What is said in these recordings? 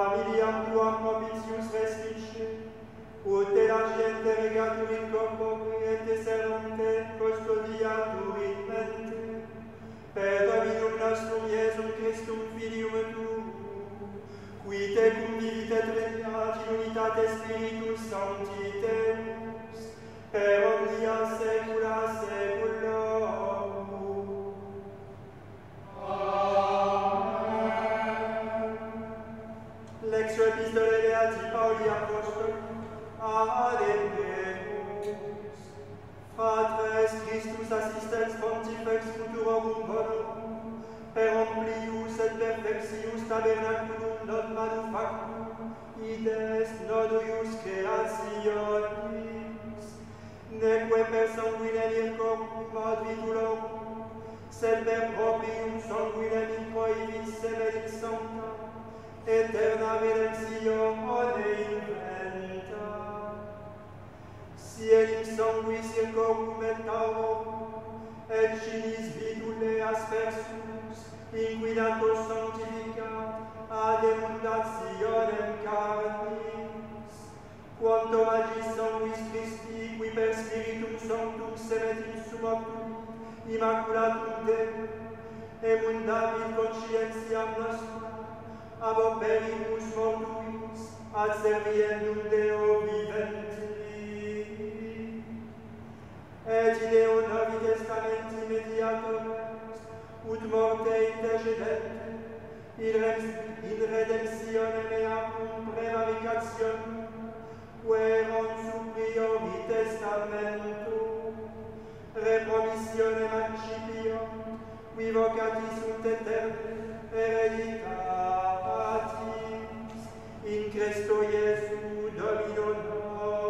familiam tuam propitius respice, ut la gente regaturit corpore et servante custodiaturit mente, per Dominum nostrum Iesum Christum Filium Tuum, qui te convivit et regnat in unitate Spiritus Sancti Deus, per omnia saecula saeculorum. Lectio Epistolae Beati Pauli Apostoli, Ademus. Fratres Christus assistens pontifex futurorum bonorum, per omplius et perfectius tabernaculum non manufactum, id est noduius creationis, neque per sanguinem corpum ad vitulorum, sed per proprium sanguinem in coivis semerit sancta, eterna redemptione inventa. Si enim sanguis circum et taurum, et cinis vitule aspersus, inquinato sanctificat ad emutationem carnis, quanto magis sanguis Christi, qui per Spiritum Sanctum semetit sumoptum, immaculatum Deo, emundavit conscientiam nostra, ab operimus mortuis, ad serviendum Deo viventi. Et ideo Novi Testamenti mediator est, ut morte intercedente, in redemptionem eacum prevaricationem, querum superiori testamentum, repromissionem accipio, qui vocatis sunt eterne hereditatis, in Christo Iesu Domino nostrum.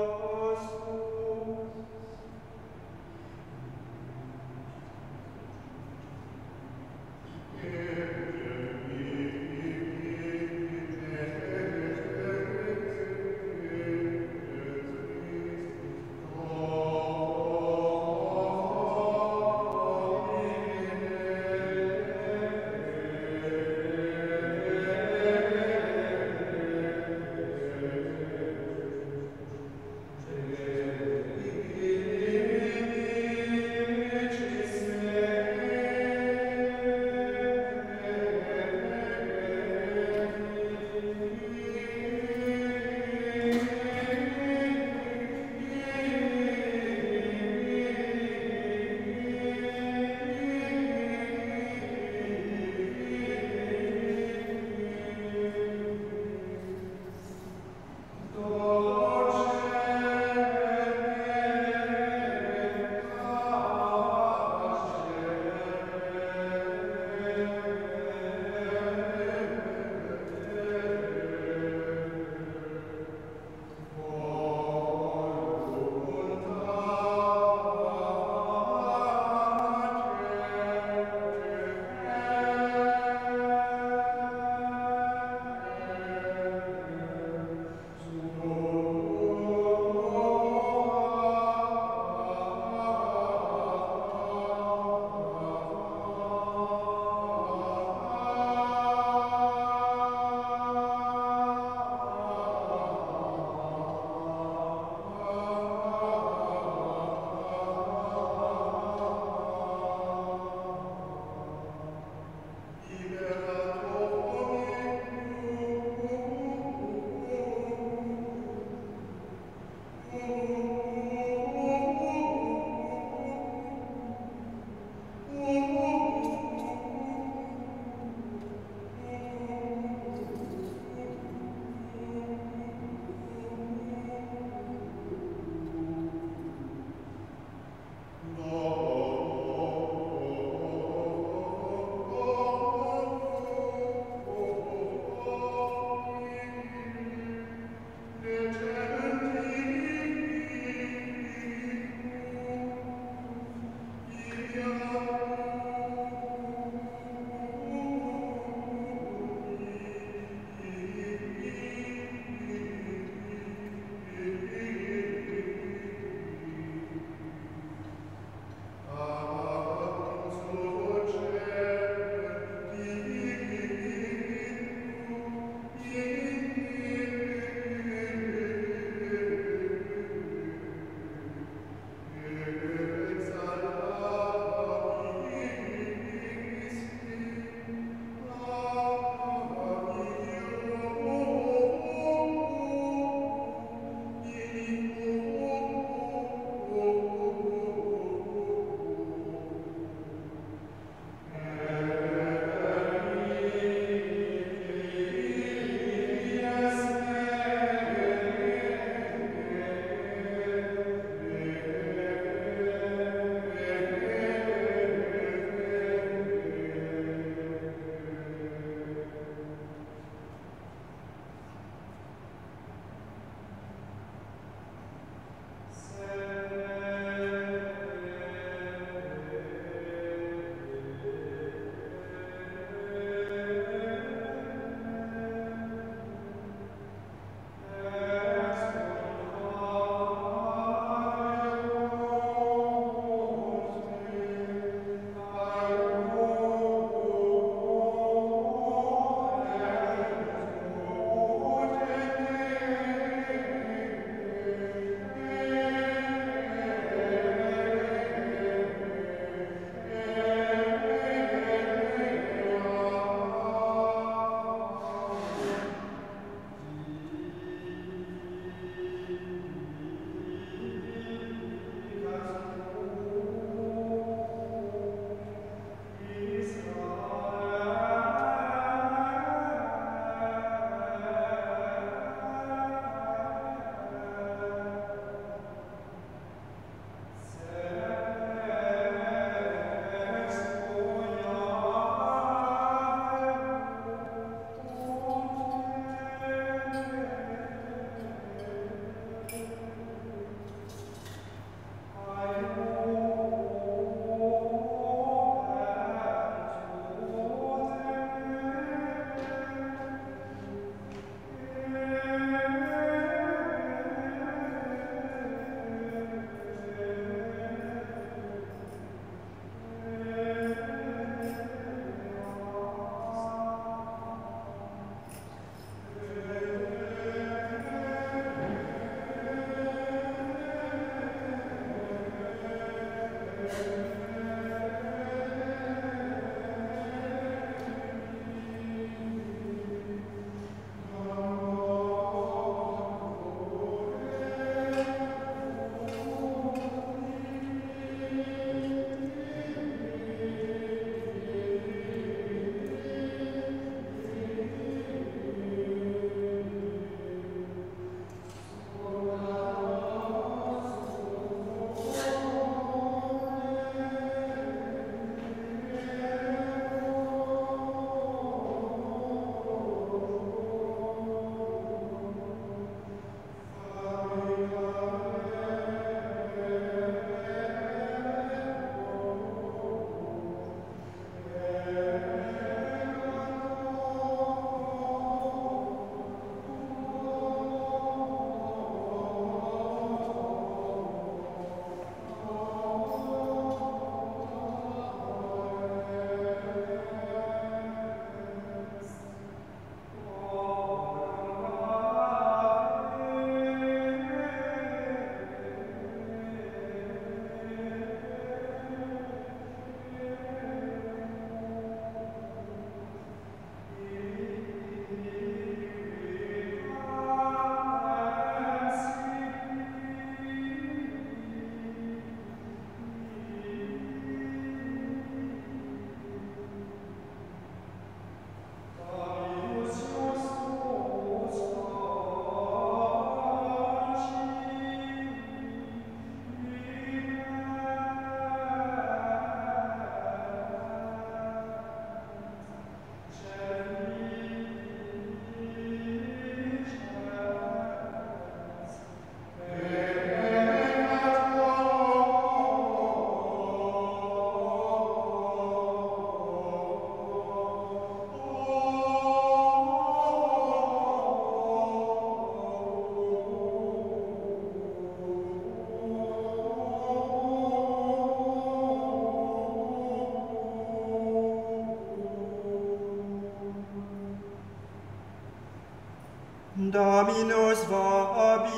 Dominus vobiscum.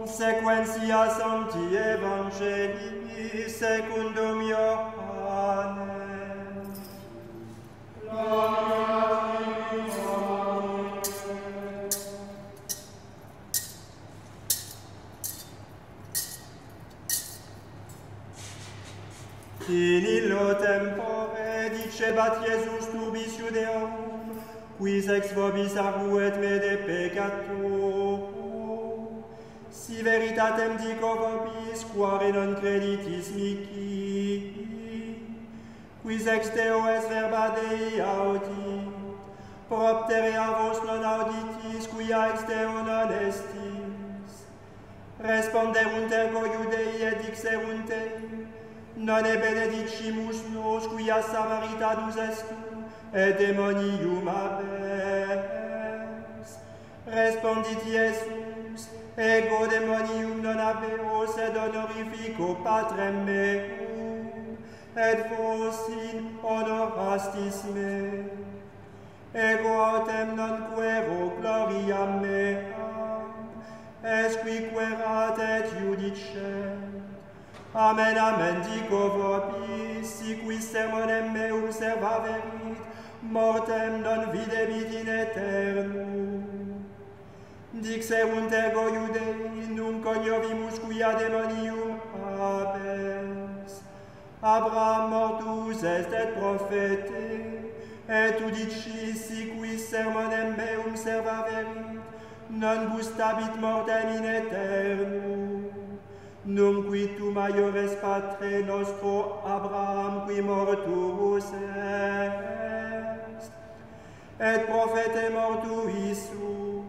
Sequentia Sancti Evangelii secundum Ioannem. In illo tempore dicebat Iesus turbis Iudeum, quis ex vobis arguet me de peccato. Si veritatem dico vobis, quare non creditis mihi, quis ex Deo es verba Dei audit, proptere a vos non auditis, quia ex Deo non estis. Responderunt ergo Iudei et dixerunt ei, non e benedicimus nos, quia Samaritadus estum, et demonium habes. Respondit Iesus, ego demonium non habeo, sed honorifico Patrem meum, et vos in honorastis me. Ego autem non quero gloriam meam, esqui querat et judicet. Amen, amen, dico vobis, si quis sermonem meum servaverit, mortem non videbit in aeternum. Dixerunt ergo Iudei, num coniovimus quia demonium habes. Abraham mortus est et prophete, et udicis si quis sermonem meum servaverit, non gustabit mortem in aeternum. Numqui tu maiores patre nostro Abraham qui mortus est, et prophete mortuis sunt,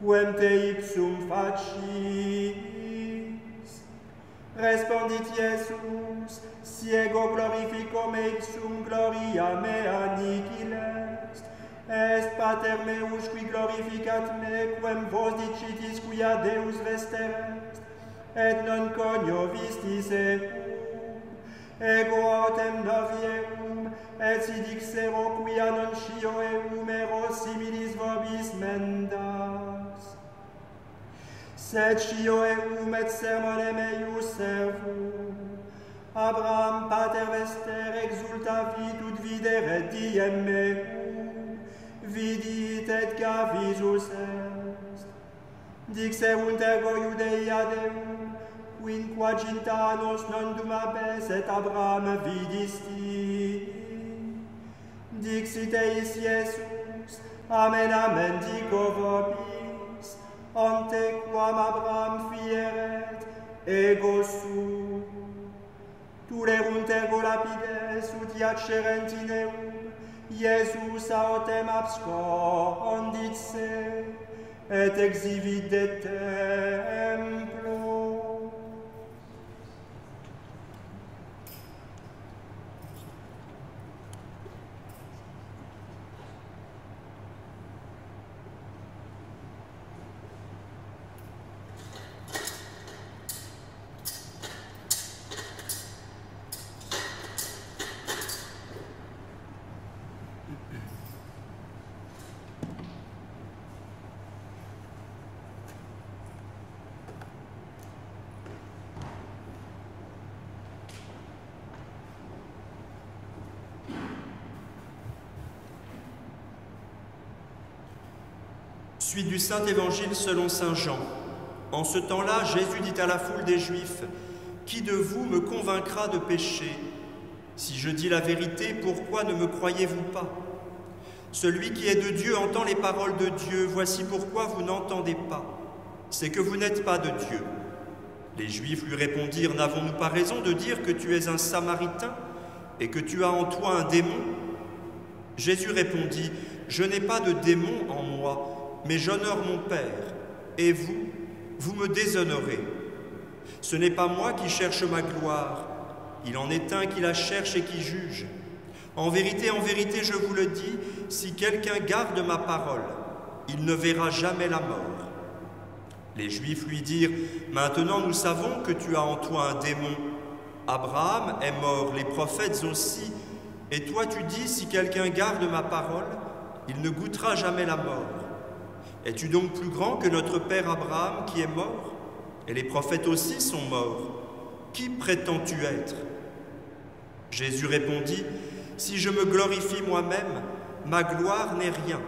quem te ipsum facis. Respondit Iesus, si ego glorifico me ipsum gloria mea nihil est pater meus qui glorificat me, quem vos dicitis quia Deus vester est, et non coniovistis eum. Ego autem novierum, et si dixero quia non scio eum ero similis vobis mendas. Sed scio eum et sermonem eius servum. Abraham pater vester exultavit ut videret diem meum, vidit et gavisus est. Dixerunt ergo Iudei ad eum, quinquaginta annos non dum habes et Abraham vidisti. Dixit eis Iesus, amen, amen, dico vobis, ante quam Abraham fieret, ego sum. Tulerunt ergo lapides, ut iacerent in eum, Iesus autem abscondit se, et exhibit de templo. Suite du Saint-Évangile selon saint Jean. En ce temps-là, Jésus dit à la foule des Juifs, « Qui de vous me convaincra de péché? Si je dis la vérité, pourquoi ne me croyez-vous pas? Celui qui est de Dieu entend les paroles de Dieu, voici pourquoi vous n'entendez pas. C'est que vous n'êtes pas de Dieu. » Les Juifs lui répondirent, « N'avons-nous pas raison de dire que tu es un Samaritain et que tu as en toi un démon ?» Jésus répondit, « Je n'ai pas de démon en moi, mais j'honore mon Père, et vous, vous me déshonorez. Ce n'est pas moi qui cherche ma gloire, il en est un qui la cherche et qui juge. En vérité, je vous le dis, si quelqu'un garde ma parole, il ne verra jamais la mort. » Les Juifs lui dirent, « Maintenant nous savons que tu as en toi un démon. Abraham est mort, les prophètes aussi, et toi tu dis, si quelqu'un garde ma parole, il ne goûtera jamais la mort. Es-tu donc plus grand que notre père Abraham qui est mort? Et les prophètes aussi sont morts. Qui prétends-tu être? Jésus répondit, si je me glorifie moi-même, ma gloire n'est rien.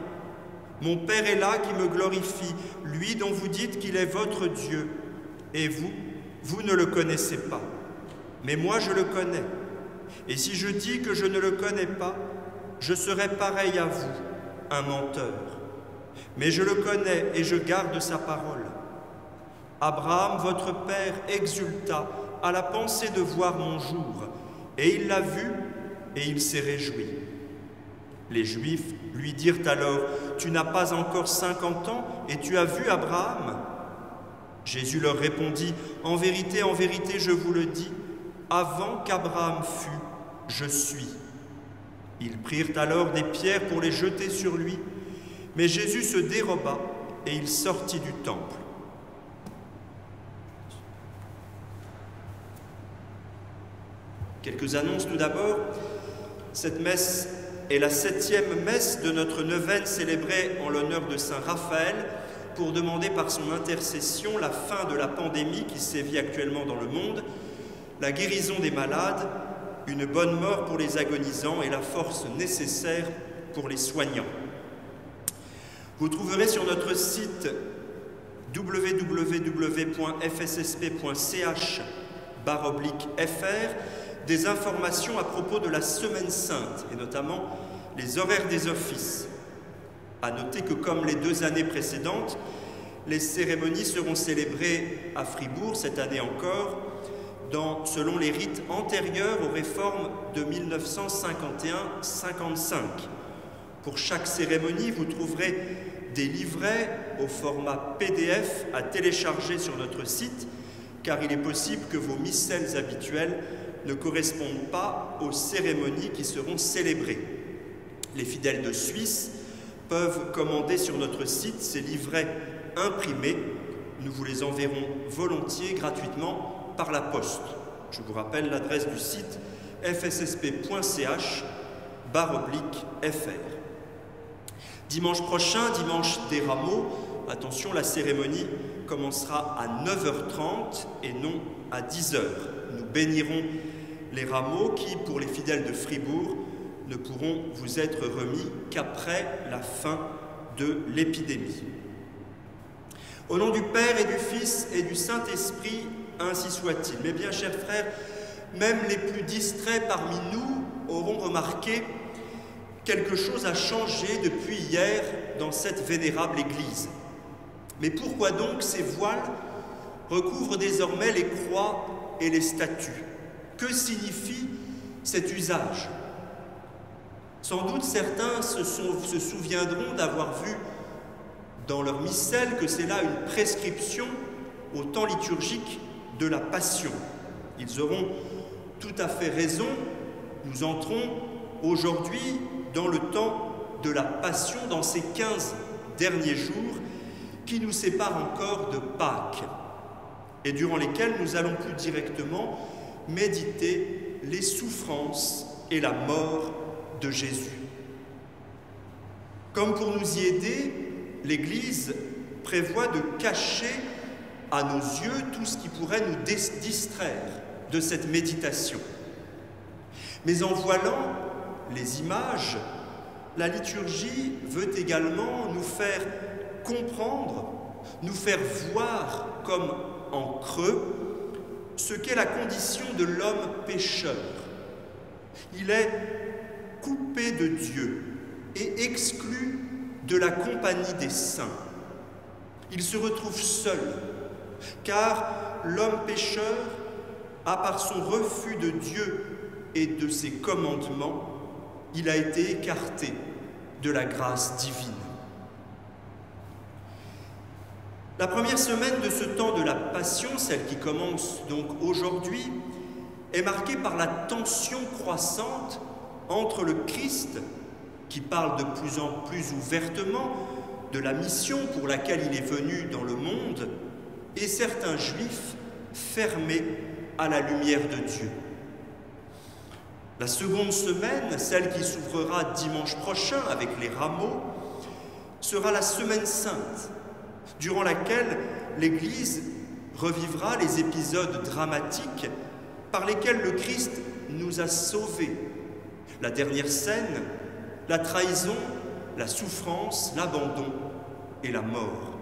Mon Père est là qui me glorifie, lui dont vous dites qu'il est votre Dieu. Et vous, vous ne le connaissez pas. Mais moi je le connais. Et si je dis que je ne le connais pas, je serai pareil à vous, un menteur. Mais je le connais et je garde sa parole. Abraham, votre père, exulta à la pensée de voir mon jour, et il l'a vu et il s'est réjoui. Les Juifs lui dirent alors, « Tu n'as pas encore 50 ans et tu as vu Abraham ?» Jésus leur répondit, « En vérité, je vous le dis, avant qu'Abraham fût, je suis. » Ils prirent alors des pierres pour les jeter sur lui, mais Jésus se déroba et il sortit du temple. Quelques annonces tout d'abord. Cette messe est la 7e messe de notre neuvaine célébrée en l'honneur de Saint Raphaël pour demander par son intercession la fin de la pandémie qui sévit actuellement dans le monde, la guérison des malades, une bonne mort pour les agonisants et la force nécessaire pour les soignants. Vous trouverez sur notre site www.fssp.ch/fr des informations à propos de la Semaine Sainte, et notamment les horaires des offices. À noter que, comme les 2 années précédentes, les cérémonies seront célébrées à Fribourg, cette année encore, selon les rites antérieurs aux réformes de 1951-55. Pour chaque cérémonie, vous trouverez des livrets au format PDF à télécharger sur notre site, car il est possible que vos missels habituels ne correspondent pas aux cérémonies qui seront célébrées. Les fidèles de Suisse peuvent commander sur notre site ces livrets imprimés. Nous vous les enverrons volontiers gratuitement par la poste. Je vous rappelle l'adresse du site fssp.ch/fr. Dimanche prochain, dimanche des Rameaux, attention, la cérémonie commencera à 9h30 et non à 10h. Nous bénirons les rameaux qui, pour les fidèles de Fribourg, ne pourront vous être remis qu'après la fin de l'épidémie. Au nom du Père et du Fils et du Saint-Esprit, ainsi soit-il. Mes bien chers frères, même les plus distraits parmi nous auront remarqué quelque chose a changé depuis hier dans cette vénérable église. Mais pourquoi donc ces voiles recouvrent désormais les croix et les statues? Que signifie cet usage? Sans doute certains se souviendront d'avoir vu dans leur missel que c'est là une prescription au temps liturgique de la Passion. Ils auront tout à fait raison. Nous entrons aujourd'hui dans le temps de la Passion, dans ces 15 derniers jours qui nous séparent encore de Pâques et durant lesquels nous allons plus directement méditer les souffrances et la mort de Jésus. Comme pour nous y aider, l'Église prévoit de cacher à nos yeux tout ce qui pourrait nous distraire de cette méditation. Mais en voilant les images, la liturgie veut également nous faire comprendre, nous faire voir comme en creux ce qu'est la condition de l'homme pécheur. Il est coupé de Dieu et exclu de la compagnie des saints. Il se retrouve seul, car l'homme pécheur a, par son refus de Dieu et de ses commandements, il a été écarté de la grâce divine. La première semaine de ce temps de la Passion, celle qui commence donc aujourd'hui, est marquée par la tension croissante entre le Christ, qui parle de plus en plus ouvertement de la mission pour laquelle il est venu dans le monde, et certains Juifs fermés à la lumière de Dieu. La seconde semaine, celle qui s'ouvrira dimanche prochain avec les rameaux, sera la Semaine Sainte, durant laquelle l'Église revivra les épisodes dramatiques par lesquels le Christ nous a sauvés. La dernière scène, la trahison, la souffrance, l'abandon et la mort.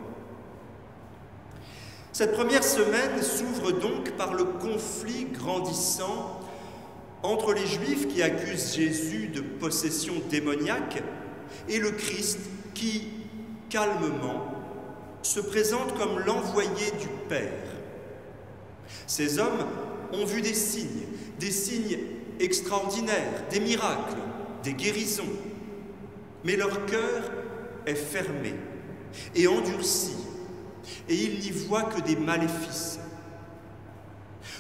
Cette première semaine s'ouvre donc par le conflit grandissant entre les Juifs qui accusent Jésus de possession démoniaque et le Christ qui, calmement, se présente comme l'envoyé du Père. Ces hommes ont vu des signes extraordinaires, des miracles, des guérisons, mais leur cœur est fermé et endurci, et ils n'y voient que des maléfices.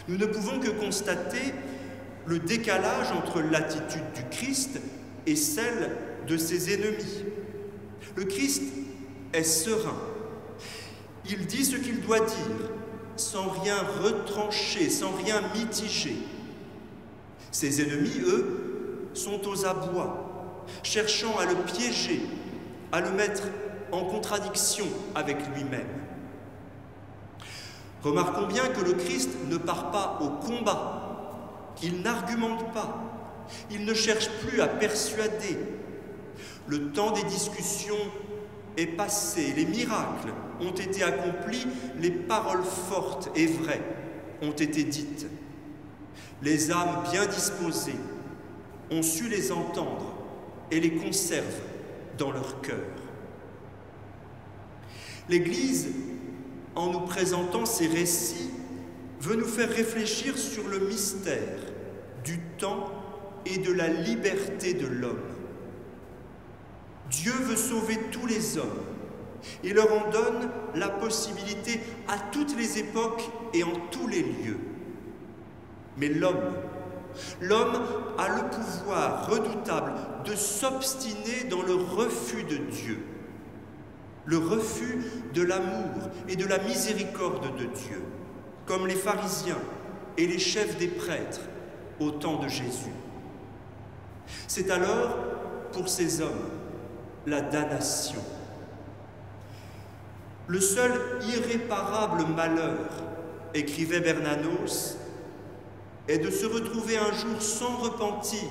Nous ne pouvons que constater le décalage entre l'attitude du Christ et celle de ses ennemis. Le Christ est serein. Il dit ce qu'il doit dire, sans rien retrancher, sans rien mitiger. Ses ennemis, eux, sont aux abois, cherchant à le piéger, à le mettre en contradiction avec lui-même. Remarquons bien que le Christ ne part pas au combat, il n'argumente pas, il ne cherche plus à persuader. Le temps des discussions est passé, les miracles ont été accomplis, les paroles fortes et vraies ont été dites. Les âmes bien disposées ont su les entendre et les conservent dans leur cœur. L'Église, en nous présentant ces récits, veut nous faire réfléchir sur le mystère du temps et de la liberté de l'homme. Dieu veut sauver tous les hommes et leur en donne la possibilité à toutes les époques et en tous les lieux. Mais l'homme a le pouvoir redoutable de s'obstiner dans le refus de Dieu, le refus de l'amour et de la miséricorde de Dieu, comme les pharisiens et les chefs des prêtres au temps de Jésus. C'est alors, pour ces hommes, la damnation. Le seul irréparable malheur, écrivait Bernanos, est de se retrouver un jour sans repentir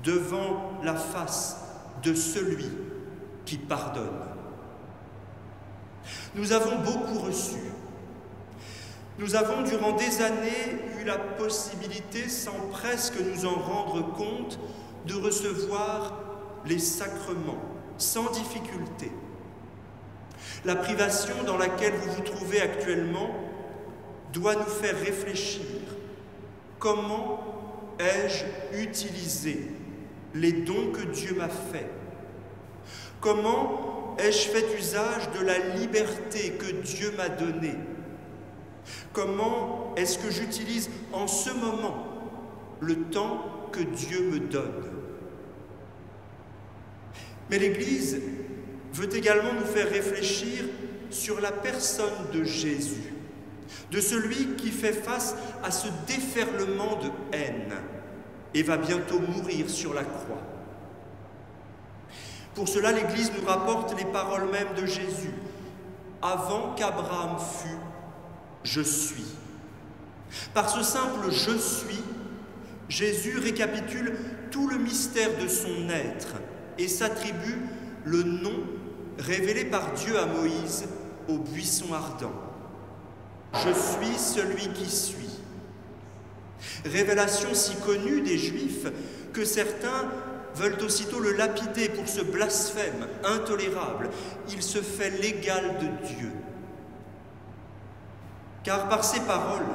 devant la face de celui qui pardonne. Nous avons beaucoup reçu. Nous avons durant des années eu la possibilité, sans presque nous en rendre compte, de recevoir les sacrements sans difficulté. La privation dans laquelle vous vous trouvez actuellement doit nous faire réfléchir. Comment ai-je utilisé les dons que Dieu m'a faits? Comment ai-je fait usage de la liberté que Dieu m'a donnée? Comment est-ce que j'utilise en ce moment le temps que Dieu me donne? Mais l'Église veut également nous faire réfléchir sur la personne de Jésus, de celui qui fait face à ce déferlement de haine et va bientôt mourir sur la croix. Pour cela, l'Église nous rapporte les paroles mêmes de Jésus. Avant qu'Abraham fût, je suis. Par ce simple « je suis », Jésus récapitule tout le mystère de son être et s'attribue le nom révélé par Dieu à Moïse au buisson ardent. Je suis celui qui suis. Révélation si connue des Juifs que certains veulent aussitôt le lapider pour ce blasphème intolérable. Il se fait l'égal de Dieu. Car par ces paroles,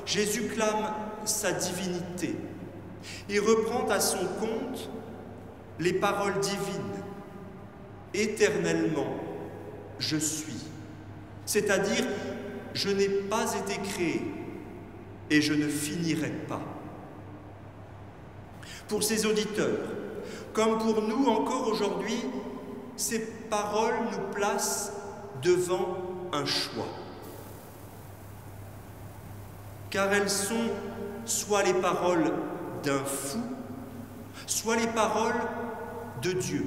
Jésus clame sa divinité et reprend à son compte les paroles divines. Éternellement, je suis. C'est-à-dire, je n'ai pas été créé et je ne finirai pas. Pour ces auditeurs, comme pour nous encore aujourd'hui, ces paroles nous placent devant un choix. Car elles sont soit les paroles d'un fou, soit les paroles de Dieu.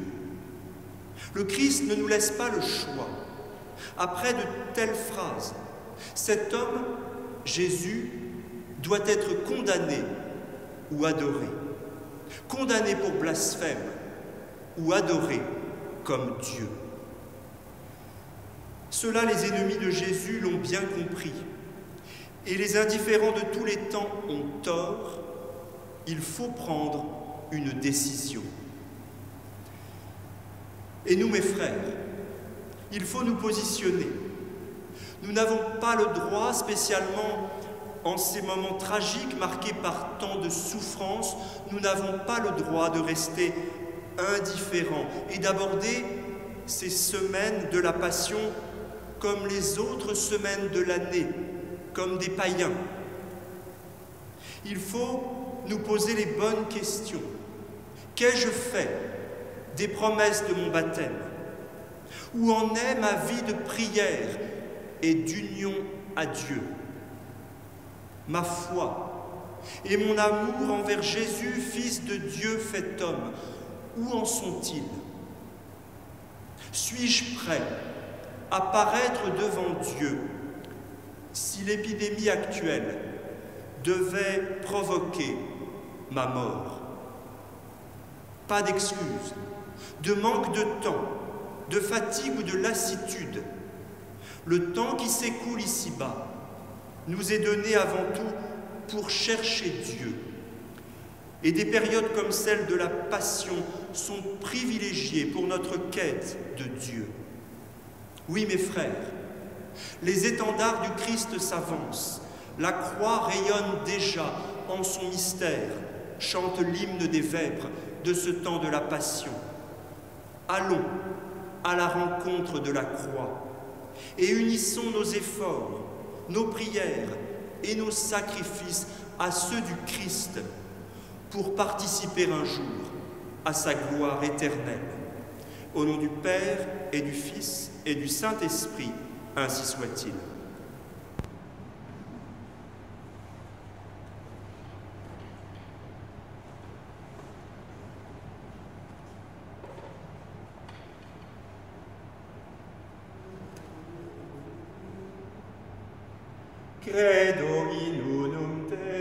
Le Christ ne nous laisse pas le choix. Après de telles phrases, cet homme, Jésus, doit être condamné ou adoré. Condamné pour blasphème ou adoré comme Dieu. Cela, les ennemis de Jésus l'ont bien compris. Et les indifférents de tous les temps ont tort. Il faut prendre une décision. Et nous, mes frères, il faut nous positionner. Nous n'avons pas le droit, spécialement en ces moments tragiques marqués par tant de souffrances, nous n'avons pas le droit de rester indifférents et d'aborder ces semaines de la Passion comme les autres semaines de l'année, comme des païens. Il faut nous poser les bonnes questions. Qu'ai-je fait des promesses de mon baptême? Où en est ma vie de prière et d'union à Dieu? Ma foi et mon amour envers Jésus, Fils de Dieu fait homme, où en sont-ils? Suis-je prêt à paraître devant Dieu si l'épidémie actuelle devait provoquer ma mort? Pas d'excuses, de manque de temps, de fatigue ou de lassitude. Le temps qui s'écoule ici-bas nous est donné avant tout pour chercher Dieu. Et des périodes comme celle de la Passion sont privilégiées pour notre quête de Dieu. Oui, mes frères, les étendards du Christ s'avancent. La croix rayonne déjà en son mystère, chante l'hymne des vêpres de ce temps de la Passion. Allons à la rencontre de la croix et unissons nos efforts, nos prières et nos sacrifices à ceux du Christ pour participer un jour à sa gloire éternelle. Au nom du Père et du Fils et du Saint-Esprit, ainsi soit-il. Credo in unum Deum.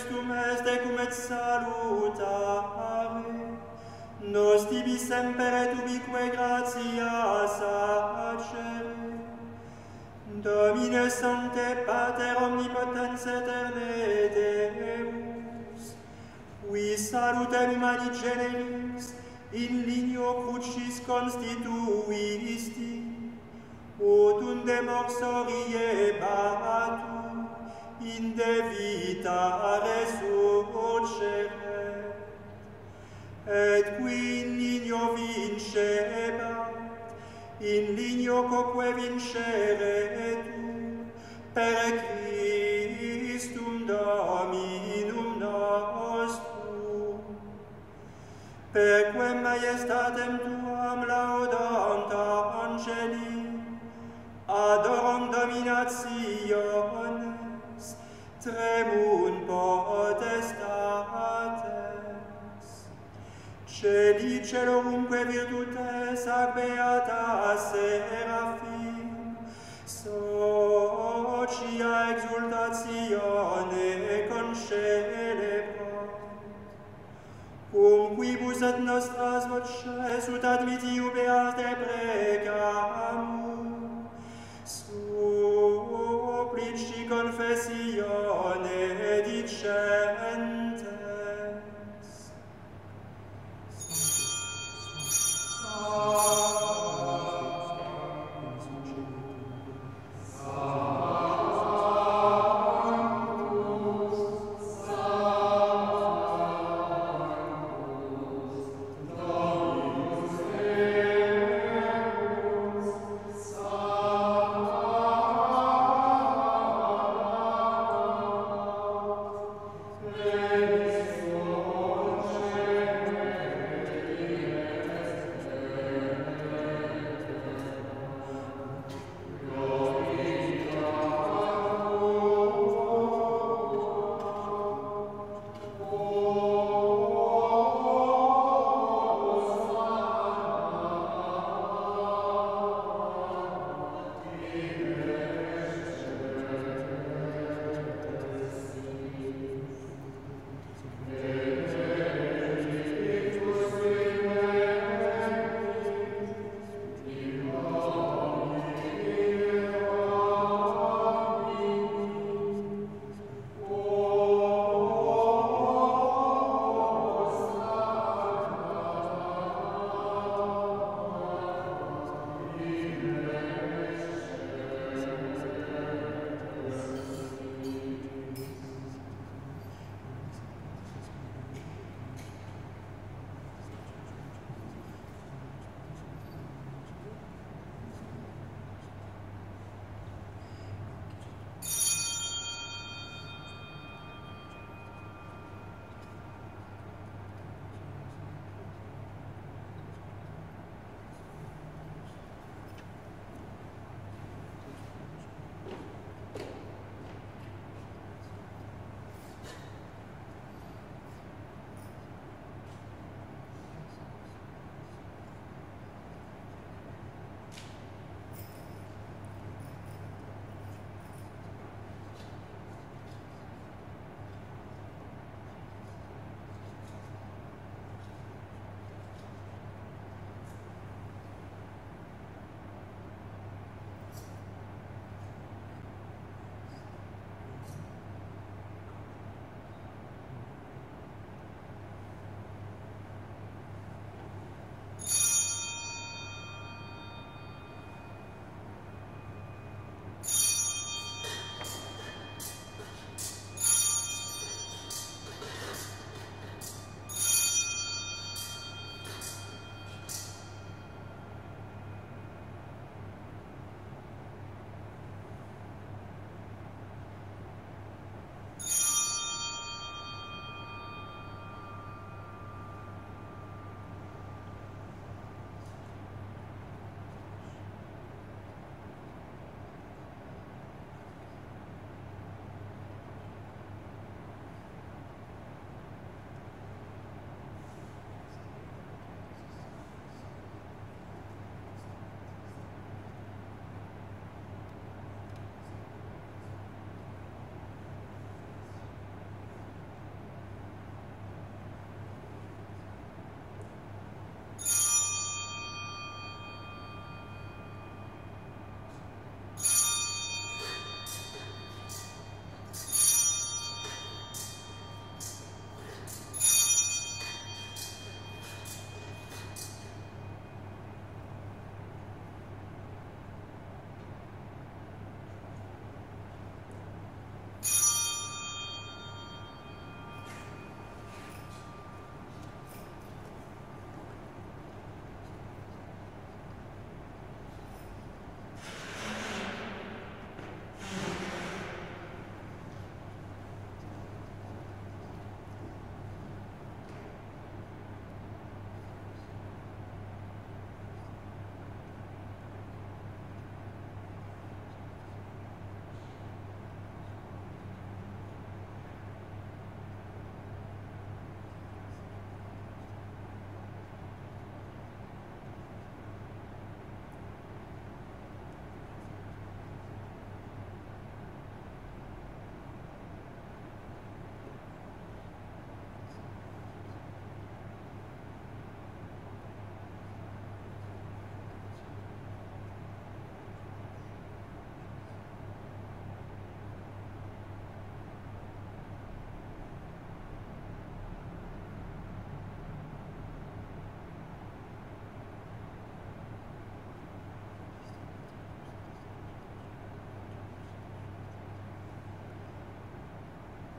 justum est cum et salutare, nos tibi semper et ubique gratias acere. Domine Sancte Pater omnipotens eterne Deus, qui salutem humani generis in lineo crucis constituisti, ut unde morsorie batu in de vita resurgere, et qui in lineo vincebat, in lineo quoque vincere tu, per Christum Dominum nostrum, perquem maiestatem tuam laudant angeli, adorum dominationes, tremunt potestates. Celi celorumque virtutes ac beata serafim, socia exultatione concelebrat, cum quibus et nostras voces ut admittiu beate precamur, supplici confessione dicentes.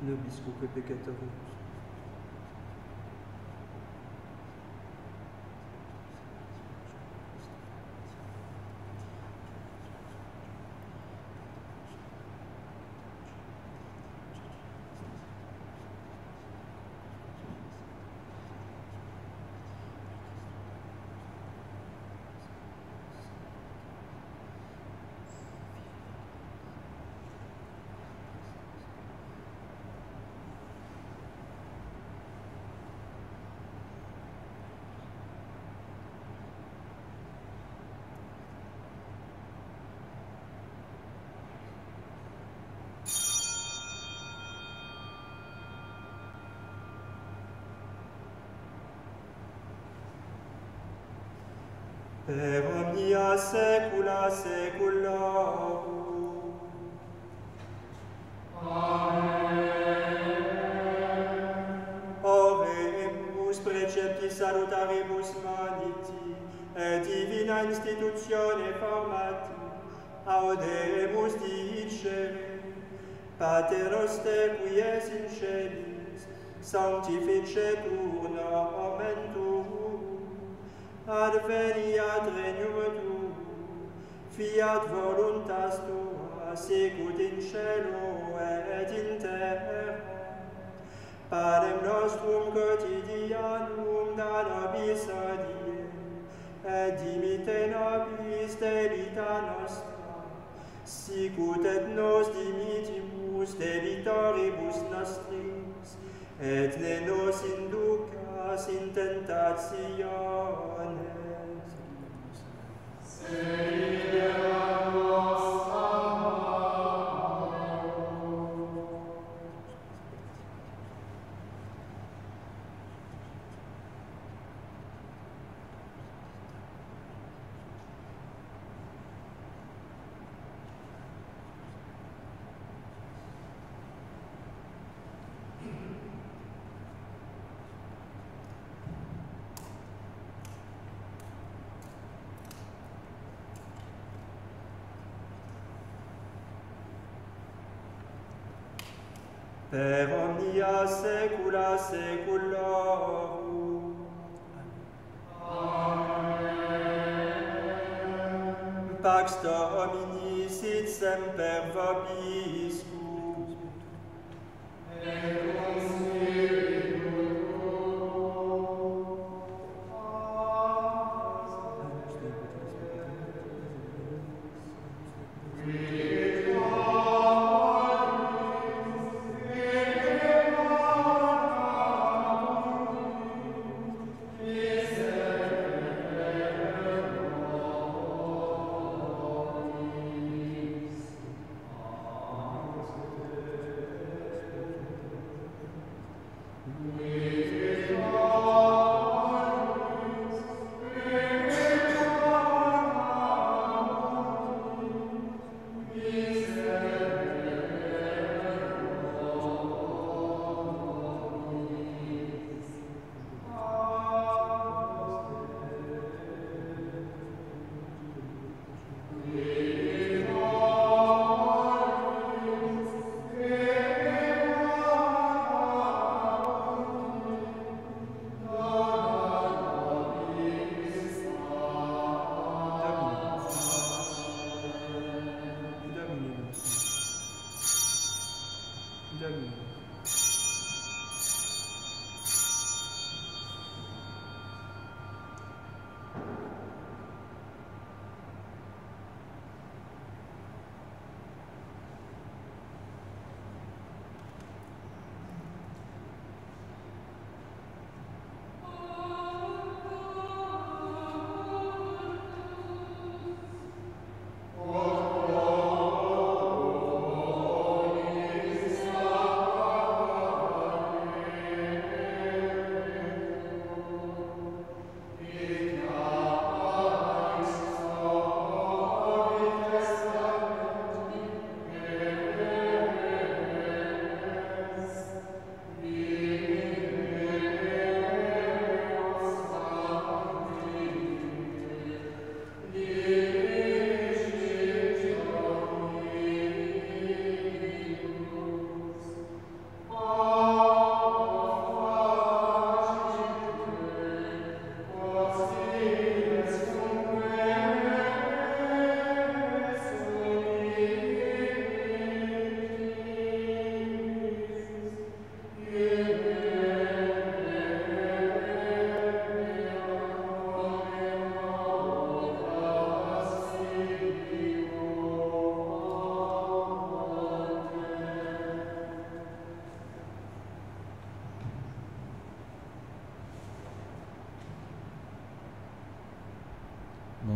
nobis cuque peccatorum. Per omnia saecula saeculorum. Amen. Oremus preceptis salutaribus maniti, et divina institutione formati, audemus dicere, Pater noster qui es in celis, sanctificetur nomen tuum, adveniat regnum tuum, fiat voluntas tua, sicut in cielo et in terra. Panem nostrum quotidianum da nobis hodie, et dimitte nobis debita nostra, sicut et nos dimittimus debitoribus nostris, et ne nos inducas in tentationes. Per omnia saecula saeculorum. Amen. Pax Domini sit semper vobiscum. Et cum spiritu tuo.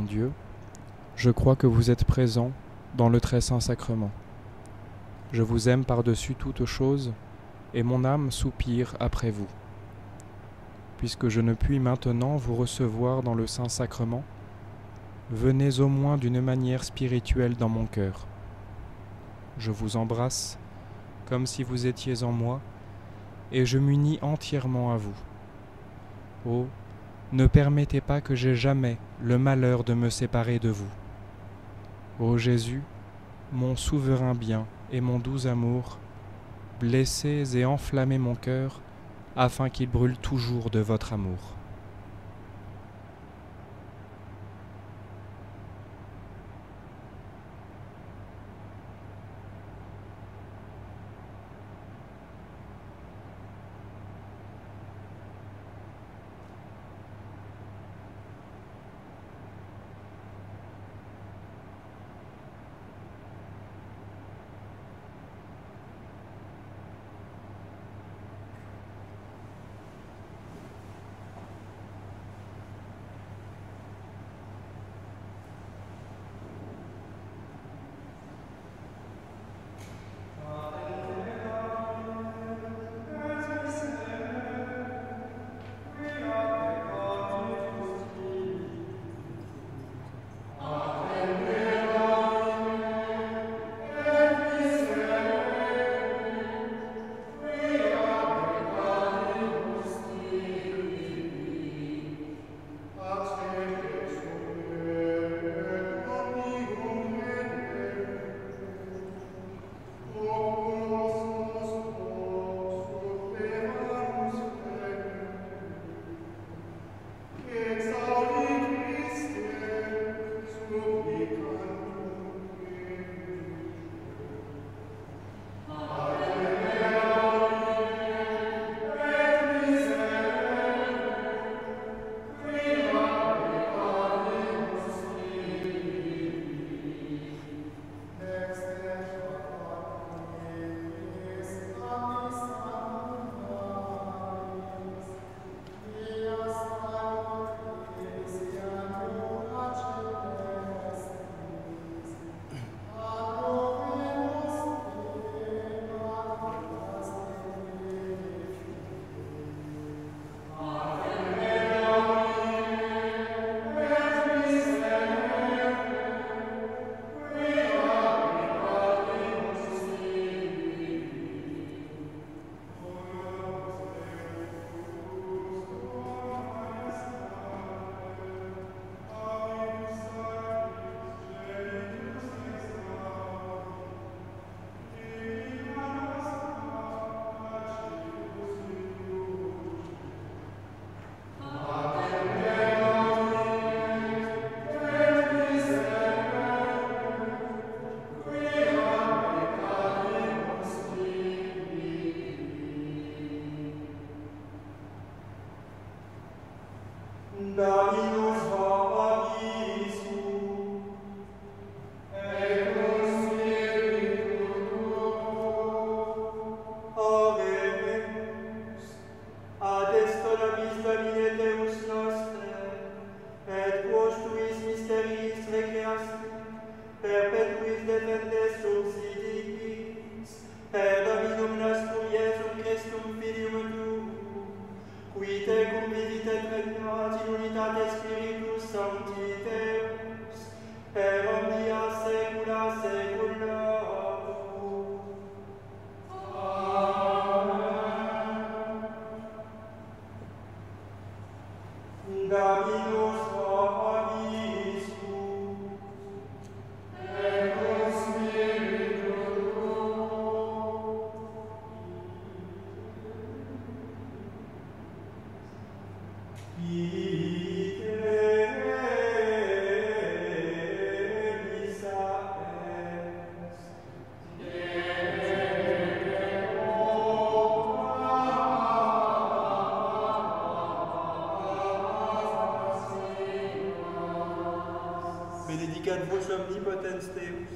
mon Dieu, je crois que vous êtes présent dans le très saint sacrement. Je vous aime par-dessus toute chose, et mon âme soupire après vous. Puisque je ne puis maintenant vous recevoir dans le saint sacrement, venez au moins d'une manière spirituelle dans mon cœur. Je vous embrasse comme si vous étiez en moi, et je m'unis entièrement à vous. Oh, ne permettez pas que j'aie jamais le malheur de me séparer de vous. Ô Jésus, mon souverain bien et mon doux amour, blessez et enflammez mon cœur, afin qu'il brûle toujours de votre amour. Dominus vobiscum, et cum spiritu tuo, oremus, ad esto nobis Domine Deus nostre, et quos tuis mysteriis recreasti, perpetuis defendes subsidiis, per Dominum nostrum Iesum Christum Filium tuum, qui te cum vivit et regnat in unitate Spiritus Sancti Deus, per omnia saecula saeculorum. Amen. Dominus vobiscum, et cum spiritu tuo. Benedicat vos omnipotens Deus,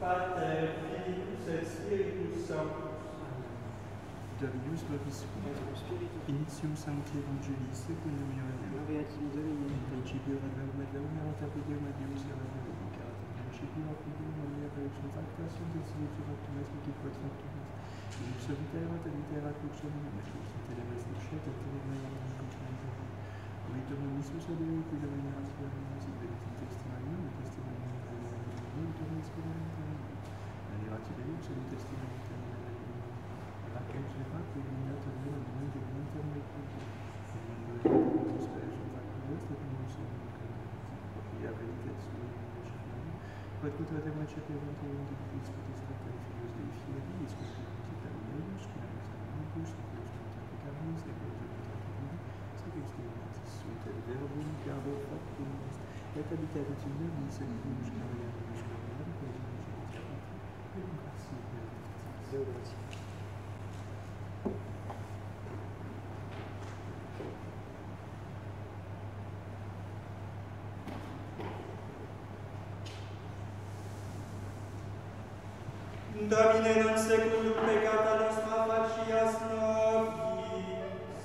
Pater, Filius et Spiritus Sanctus. Dominus vobiscum, initium sancti evangelii secundum Ioannem, Maria Domini, in principio ad Deum erat ab Deum ad Deus erat Deum, in principio ab Deum Maria Virgin facta sunt et silicio factum est mihi quod factum est, in ipso vita erat et vita erat lux omnium et lux in tenebras dixet et tenebras non qui Dominus ad Deo qui dominerat super omnes et benedictum testimonium et testimonium et dominus spirituum alirat Deus et testimonium Laquem se fa qui illuminat Deo in mente internet et Dominus Virgin factum est et Dominus et veritas sui quod cutrate maceperunt eum de Christus et filius Dei fieris quod Deus qui omnibus et sunt et verbum carbo factum est et habitatus in nobis et filius carriatus et Deo grazie. Domine non secundum peccata nostra facias nobis,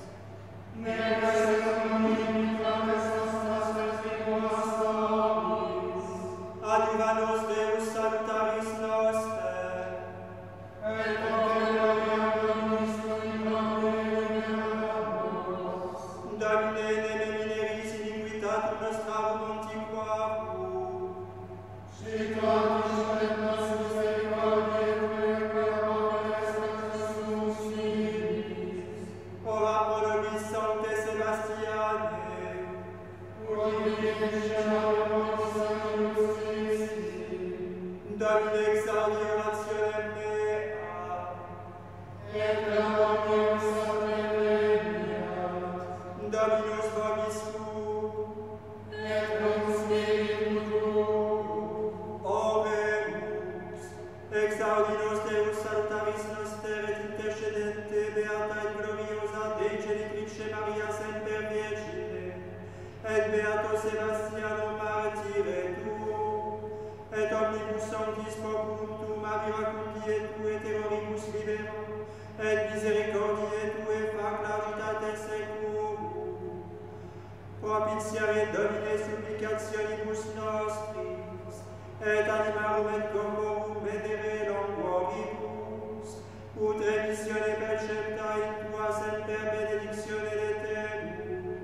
nec secundum iniquitas nostras persecuas nobis, adiuva nos Deus salutaris noster, et contemplariam Dominus in nomine Deus. Domine ne mineris iniquitatum nostrarum antiquarum, situatis et nos misericordiae ora pro nobis Sancte Sebastiane, Domine exaudi orationem mea, et omnium sapientiat, Dominus vobiscum, et cum spiritu tuum, oremus, exaudi nos Deus salutaris noster et intercedente beata et gloriosa Dei Genitrice Maria Semper Virgine, et beato Sebastiano martire tuum, et omnibus sanctis populum tuum miracundie tue terroribus libero, et misericordie tue fac largitate securum. Propitiare Domine supplicationibus nostris, et animarum et corporum benere longuoribus, ut remissione percepta in tua semper benedictione leterum.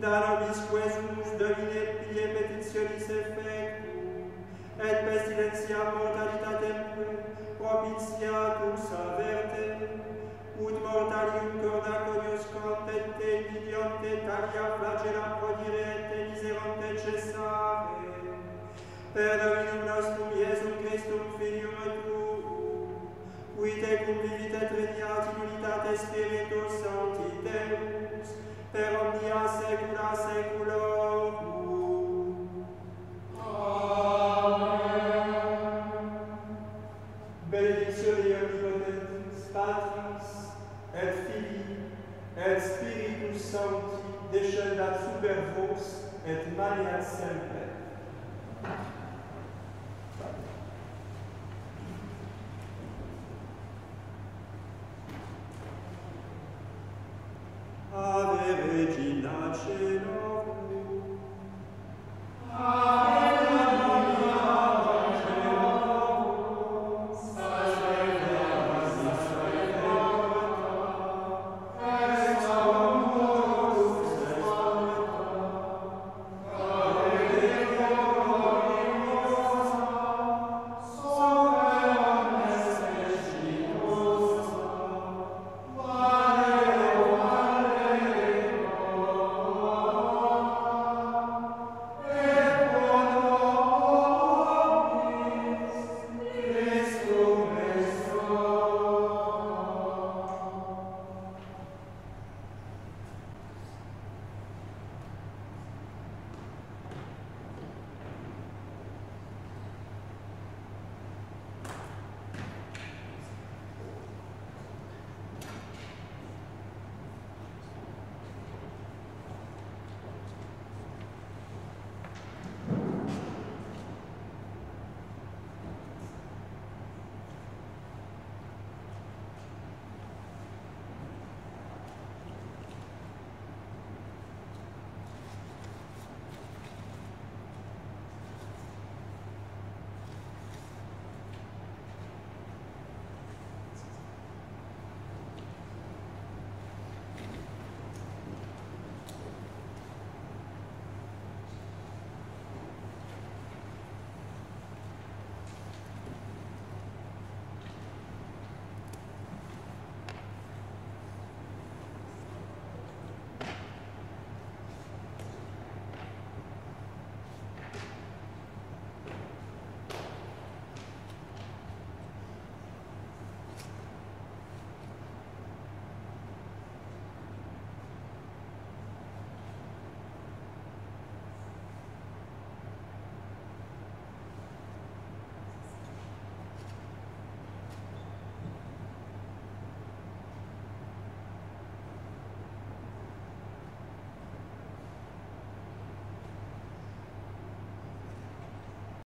Da nobis quesumus Domine pie petitionis effectum, et pestilentiam mortalitatem propitiatus averte, ut mortalium corda conius contente invidionte talia flagella prodire et miserante cessare, per Dominum nostrum Iesum Christum Filium tuum, qui tecum vivit et regnat in unitate Spiritus Sancti Deus, per omnia saecula saeculorum. Amen. Benedictio Dei omnipotentis, Patris, et Filii, et Spiritus Sancti, descendat super vos, et maneat semper. Ave Regina Coeli,